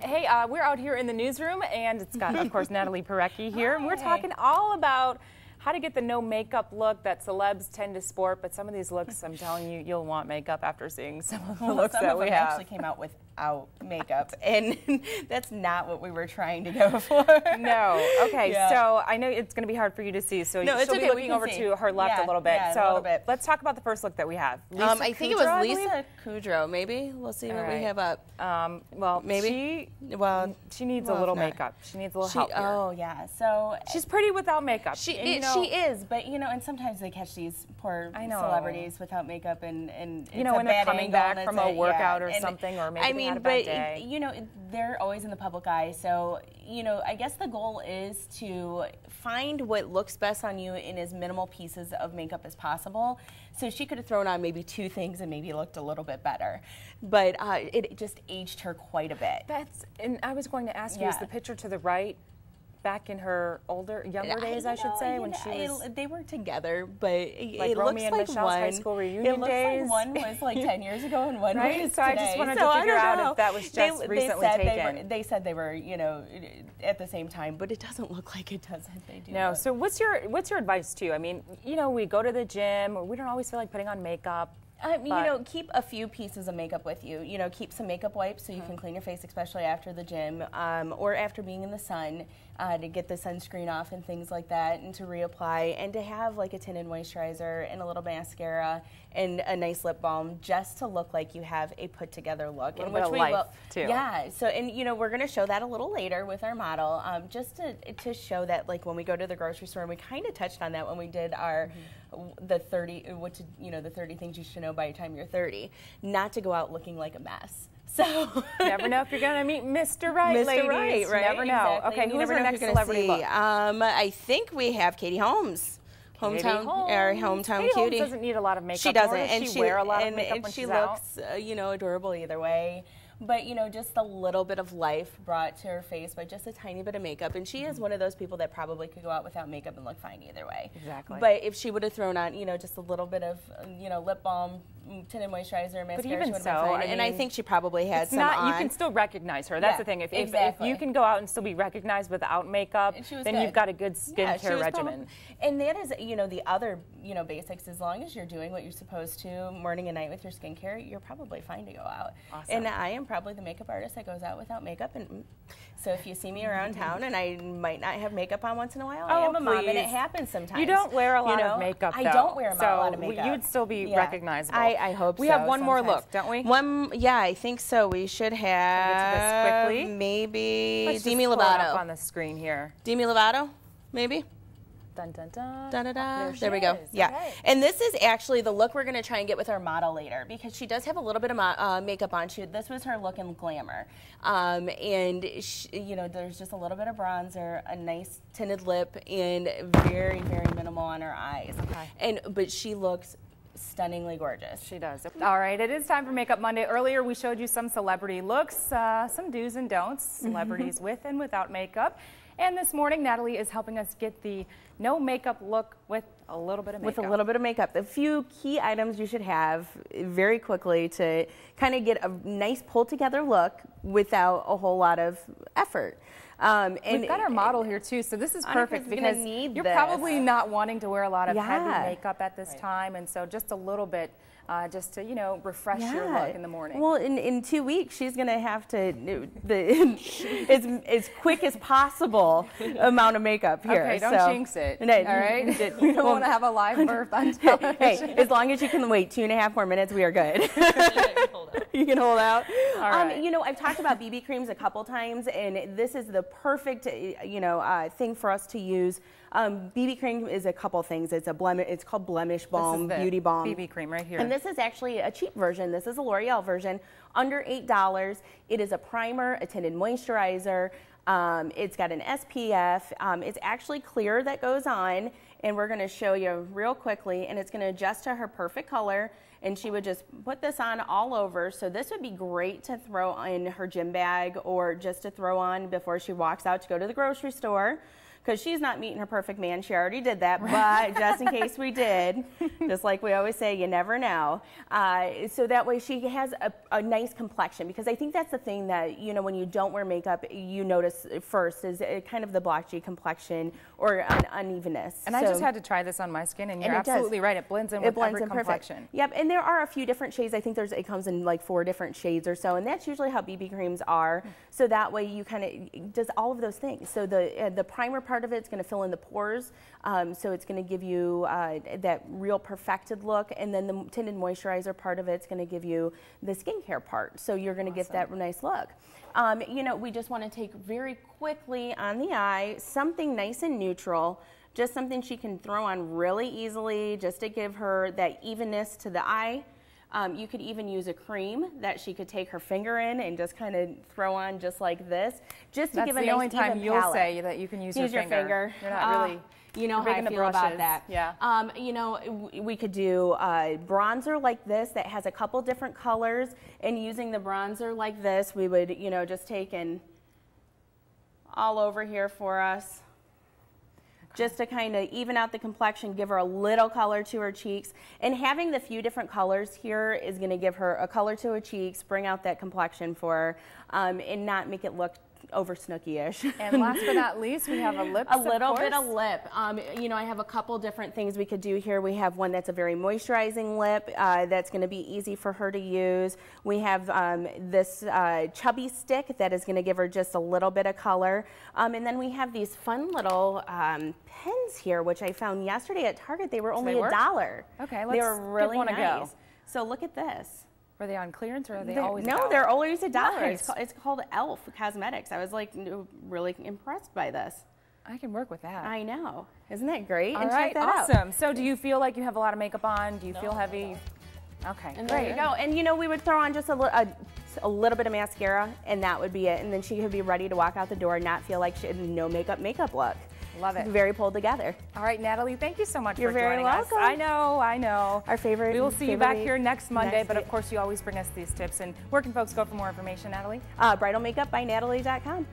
Hey, we're out here in the newsroom, and it's got, of course, Natalie Pohorecki here. And we're talking all about how to get the no makeup look that celebs tend to sport, but some of these looks, I'm telling you, you'll want makeup after seeing some of the looks that we have. Actually came out without makeup, and that's not what we were trying to go for. No. Okay, so I know it's going to be hard for you to see, so no, she'll be looking over to her left a little bit. Yeah, so a little bit. Let's talk about the first look that we have. I think it was Lisa Kudrow, maybe. We'll see what we have up. Well, maybe. She needs a little makeup. She needs a little help here. Oh, yeah. So she's pretty without makeup. She is, but you know, and sometimes they catch these poor celebrities without makeup, and you know, when they're coming back from a workout or something, or maybe they had a bad day. You know, they're always in the public eye, so you know, I guess the goal is to find what looks best on you in as minimal pieces of makeup as possible. So she could have thrown on maybe 2 things and maybe looked a little bit better, but it just aged her quite a bit. And I was going to ask you, is the picture to the right back in her younger days, I should say, when she was... They were together, but it Romy looks and like Michelle's one... high school reunion days. It looks like one was like 10 years ago and one was So I just wanted to figure out if that was just recently taken. They said they were, you know, at the same time, but it doesn't look like it doesn't. They do. No. So what's your advice too? I mean, you know, we go to the gym, or we don't always feel like putting on makeup. You know, keep a few pieces of makeup with you. You know, keep some makeup wipes so you can clean your face, especially after the gym or after being in the sun, to get the sunscreen off and things like that, and to reapply, and to have like a tinted moisturizer and a little mascara and a nice lip balm, just to look like you have a put together look. And which we will too. Yeah. So, and you know, we're going to show that a little later with our model, just to show that, like, when we go to the grocery store, and we kind of touched on that when we did our the 30 things you should know by the time you're 30, not to go out looking like a mess. So you never know if you're going to meet Mr. Right, ladies. Right, right. You never know. Exactly. Okay, who's our next celebrity look? I think we have Katie Holmes. Our hometown Katie cutie. Holmes doesn't need a lot of makeup. She doesn't, and she wear a lot of makeup when she she's looks, you know, adorable either way. But you know, just a little bit of life brought to her face by just a tiny bit of makeup, and she is one of those people that probably could go out without makeup and look fine either way. Exactly. But if she would have thrown on, you know, just a little bit of, you know, lip balm, tinted moisturizer, mascara, but even she would so, have been fine. And I think she probably had some on. You can still recognize her. That's the thing. If you can go out and still be recognized without makeup, then you've got a good skincare regimen. And that is, you know, the other, you know, basics. As long as you're doing what you're supposed to morning and night with your skincare, you're probably fine to go out. Awesome. And I am probably the makeup artist that goes out without makeup, and so if you see me around town and I might not have makeup on once in a while, I am a mom, and it happens sometimes. You don't wear a lot of makeup, though. I don't wear a lot of makeup. You'd still be recognizable. I hope so. We have one more look, don't we? Yeah, I think so. We should have get to this quickly. Maybe Demi Lovato. Up on the screen here. Demi Lovato, maybe. Dun, dun, dun. Da, da, da. There we go. Yeah. Okay. And this is actually the look we're going to try and get with our model later, because she does have a little bit of makeup on. This was her look in Glamour. And, you know, there's just a little bit of bronzer, a nice tinted lip, and very, very minimal on her eyes. Okay. But she looks stunningly gorgeous. She does. All right, it is time for Makeup Monday. Earlier we showed you some celebrity looks, some do's and don'ts, celebrities with and without makeup. And this morning, Natalie is helping us get the no makeup look with a little bit of makeup. With a little bit of makeup. A few key items you should have very quickly to kind of get a nice pulled together look without a whole lot of effort. We've got our model here too, so this is perfect because you're probably not wanting to wear a lot of heavy makeup at this time, and so just a little bit just to, you know, refresh your look in the morning. Well, in 2 weeks, she's going to have to, as quick as possible amount of makeup here. Okay, don't jinx it, all right? We don't want to have a live birth on television. Hey, as long as you can wait 2.5 more minutes, we are good. You can hold out. All right. You know, I've talked about BB creams a couple times, and this is the perfect, you know, thing for us to use. BB cream is a couple things. It's called Blemish Balm, Beauty Balm. BB cream right here. And this is actually a cheap version. This is a L'Oreal version, under $8. It is a primer, a tinted moisturizer. It's got an SPF. It's actually clear that goes on, and we're going to show you real quickly, and it's going to adjust to her perfect color, and she would just put this on all over. So this would be great to throw in her gym bag, or just to throw on before she walks out to go to the grocery store. because she's not meeting her perfect man. She already did that, but just in case we did, just like we always say, you never know. So that way she has a nice complexion, because I think that's the thing that, you know, when you don't wear makeup, you notice first is kind of the blotchy complexion or an unevenness. And I just had to try this on my skin, and you're absolutely right. It blends in with every complexion. Perfect. Yep, and there are a few different shades. I think it comes in like 4 different shades or so, and that's usually how BB creams are. So that way you kind of does all of those things. So the primer part of it's going to fill in the pores, so it's going to give you that real perfected look, and then the tinted moisturizer part of it's going to give you the skincare part. So you're going to get that nice look. You know, we just want to take very quickly on the eye something nice and neutral. Just something she can throw on really easily, just to give her that evenness to the eye. You could even use a cream that she could take her finger in and just kind of throw on just like this, just to give a nice even palette. That's the only time you'll say that you can use your finger. You're not really. You know how I feel about that. Yeah. You know, we could do a bronzer like this that has a couple different colors, and using the bronzer like this, we would, you know, just take and all over here for us. Just to kind of even out the complexion, give her a little color to her cheeks. And having the few different colors here is going to give her a color to her cheeks, bring out that complexion for her, and not make it look over snooky-ish. And last but not least, we have a lip. A little bit of lip. You know, I have a couple different things we could do here. We have one that's a very moisturizing lip that's going to be easy for her to use. We have this chubby stick that is going to give her just a little bit of color. And then we have these fun little pens here, which I found yesterday at Target. They were only $1. Okay, they were really nice. Go. So look at this. Are they on clearance, or are they always No, they're always $1. Nice. It's called Elf Cosmetics. I was like really impressed by this. I can work with that. I know. Isn't that great? All right, awesome. So do you feel like you have a lot of makeup on? Do you feel heavy? Okay, and there you go. And you know, we would throw on just a little bit of mascara, and that would be it. And then she could be ready to walk out the door and not feel like she had no makeup look. Love it. Very pulled together. All right, Natalie, thank you so much for joining us. You're very welcome. I know. Our favorite. We will see you back here next Monday, but of course you always bring us these tips. And where can folks go for more information, Natalie? Bridalmakeupbynatalie.com.